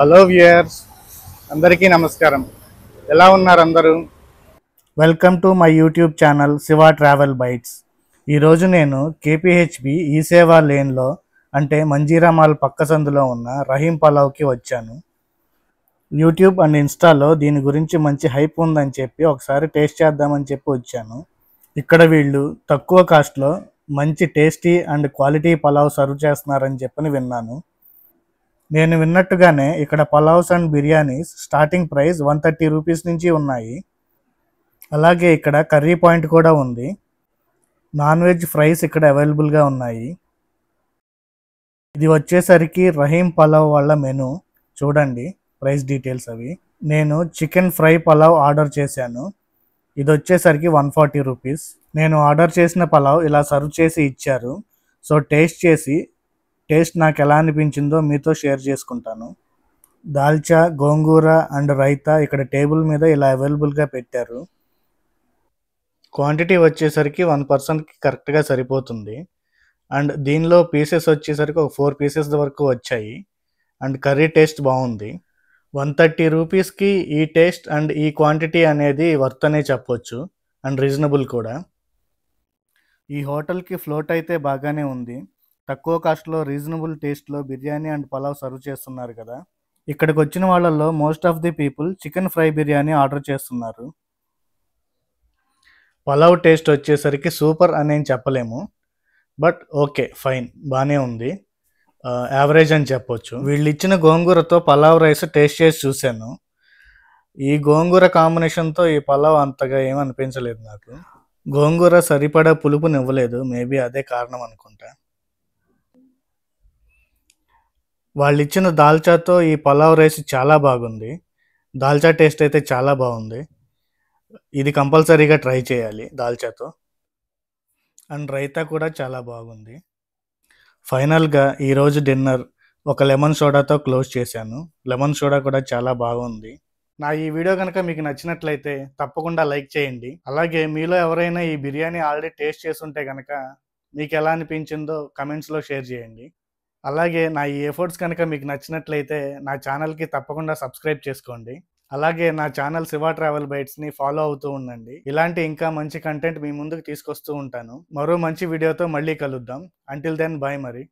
Hello viewers, అందరికీ నమస్కారం. ఎలా ఉన్నారు అందరూ? Welcome to my YouTube channel Shiva travel bytes. ఈరోజు నేను కేపీహెచ్బి ఈ సేవా లేన్లో అంటే మంజీరా మాల్ పక్క సందులో ఉన్న రహీం పలావ్కి వచ్చాను. యూట్యూబ్ అండ్ ఇన్స్టాలో దీని గురించి మంచి హైప్ ఉందని చెప్పి ఒకసారి టేస్ట్ చేద్దామని చెప్పి వచ్చాను. ఇక్కడ వీళ్ళు తక్కువ కాస్ట్లో మంచి tasty and quality pulao serve చేస్తున్నారని చెప్పని విన్నాను. నేను విన్నట్టుగానే ఇక్కడ pulaos and biryanis starting price 130 rupees నుంచి ఉన్నాయి. అలాగే ఇక్కడ కర్రీ పాయింట్ కూడా ఉంది. నాన్ వెజ్ ఫ్రైస్ ఇక్కడ అవైలబుల్గా ఉన్నాయి. ఇది వచ్చేసరికి రహీం పలావ్ వాళ్ళ మెనూ. చూడండి ప్రైస్ డీటెయిల్స్ అవి. నేను చికెన్ ఫ్రై పలావ్ ఆర్డర్ చేశాను. ఇది వచ్చేసరికి 140 రూపీస్. నేను ఆర్డర్ చేసిన పలావ్ ఇలా సర్వ్ చేసి ఇచ్చారు. సో టేస్ట్ నాకు ఎలా అనిపించిందో మీతో షేర్ చేసుకుంటాను. దాల్చా, గోంగూర అండ్ రైతా ఇక్కడ టేబుల్ మీద ఇలా అవైలబుల్గా పెట్టారు. క్వాంటిటీ వచ్చేసరికి 1 పర్సన్కి కరెక్ట్గా సరిపోతుంది. అండ్ దీనిలో పీసెస్ వచ్చేసరికి ఒక 4 పీసెస్ వరకు వచ్చాయి. అండ్ కర్రీ టేస్ట్ బాగుంది. 130 రూపీస్కి ఈ టేస్ట్ అండ్ ఈ క్వాంటిటీ అనేది వర్త్ అనే చెప్పొచ్చు. అండ్ రీజనబుల్ కూడా. ఈ హోటల్కి ఫ్లోట్ అయితే బాగానే ఉంది. తక్కువ కాస్ట్లో రీజనబుల్ టేస్ట్లో బిర్యానీ అండ్ పలావ్ సర్వ్ చేస్తున్నారు కదా. ఇక్కడికి వచ్చిన వాళ్ళల్లో most of the people chicken fry biryani order చేస్తున్నారు. పలావ్ టేస్ట్ వచ్చేసరికి సూపర్ అనేం చెప్పలేము, బట్ ఓకే ఫైన్, బాగానే ఉంది. యావరేజ్ అని చెప్పొచ్చు. వీళ్ళు ఇచ్చిన గోంగూరతో పలావ్ రైస్ టేస్ట్ చేసి చూశాను. ఈ గోంగూర కాంబినేషన్తో ఈ పలావ్ అంతగా ఏమనిపించలేదు నాకు. గోంగూర సరిపడా పులుపునివ్వలేదు. మేబీ అదే కారణం అనుకుంటా. వాళ్ళు ఇచ్చిన దాల్చాతో ఈ పలావ్ రైస్ చాలా బాగుంది. దాల్చా టేస్ట్ అయితే చాలా బాగుంది. ఇది కంపల్సరీగా ట్రై చేయాలి దాల్చాతో. అండ్ రైతా కూడా చాలా బాగుంది. ఫైనల్గా ఈరోజు డిన్నర్ ఒక లెమన్ సోడాతో క్లోజ్ చేశాను. లెమన్ సోడా కూడా చాలా బాగుంది. నా ఈ వీడియో కనుక మీకు నచ్చినట్లయితే తప్పకుండా లైక్ చేయండి. అలాగే మీలో ఎవరైనా ఈ బిర్యానీ ఆల్రెడీ టేస్ట్ చేస్తుంటే కనుక మీకు ఎలా అనిపించిందో కమెంట్స్లో షేర్ చేయండి. అలాగే నా ఈ ఎఫర్ట్స్ కనుక మీకు నచ్చినట్లయితే నా ఛానల్కి తప్పకుండా సబ్స్క్రైబ్ చేసుకోండి. అలాగే నా ఛానల్ శివ ట్రావెల్ బైట్స్ని ఫాలో అవుతూ ఉండండి. ఇలాంటి ఇంకా మంచి కంటెంట్ మీ ముందుకు తీసుకొస్తూ ఉంటాను. మరో మంచి వీడియోతో మళ్ళీ కలుద్దాం. అంటిల్ దెన్ బాయ్ మరి.